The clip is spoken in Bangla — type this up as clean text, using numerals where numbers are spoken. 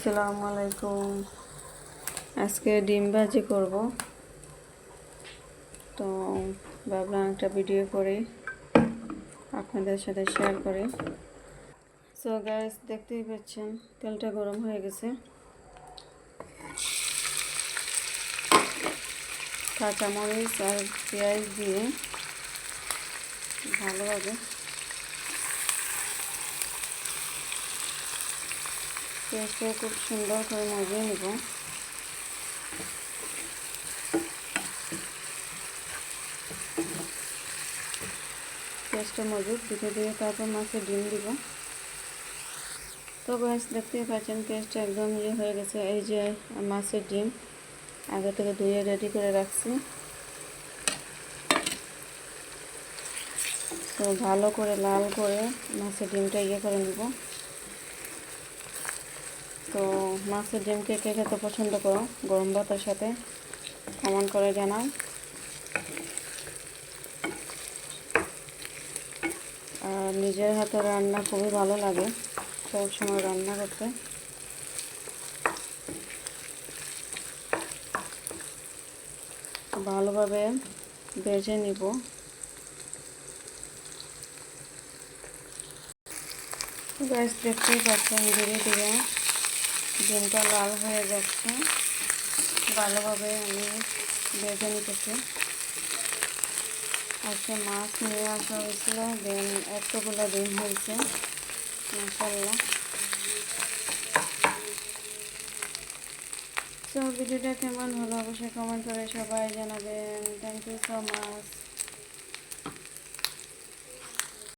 আসসালামু আলাইকুম। আজকে ডিম ভাজি করব, তো ভাবলাম একটা ভিডিও করে আপনাদের সাথে শেয়ার করি। সো গাইস, দেখতেই পাচ্ছেন তেলটা গরম হয়ে গেছে। কাঁচামরিচ আর পেঁয়াজ দিয়ে ভালোভাবে পেঁয়াজটা খুব সুন্দর করে মজিয়ে নেব। পেঁয়াজটা মজুদ দিতে দিয়ে তারপর মাছের ডিম দিব। তো গাইস, দেখতেই পাচ্ছেন পেঁয়াজটা একদম হয়ে গেছে। এই যে মাছের ডিম আগে থেকে ধুয়ে রেডি করে রাখছি। তো ভালো করে লাল করে মাছের ডিমটা করে নেব। তো মাছের ডিম কে কে খেতে পছন্দ করো গরম ভাতের সাথে কমেন্ট করে জানাও। আর নিজের হাতে রান্না খুবই ভালো লাগে সব সময় রান্না করতে। ভালোভাবে ভেজে নিব। গ্যাস দেখতেই পাচ্ছেন ধীরে ধীরে ডিমটা লাল হয়ে যাচ্ছে। ভালোভাবে আমি ভেজে নিতেছি। আজকে মাছ নিয়ে আসা হয়েছিল, দেন এতগুলো ডিম হয়েছে মাশাআল্লাহ। তো ভিডিওটা কেমন হলো অবশ্যই কমেন্ট করে সবাই জানাবেন। Thank you so much.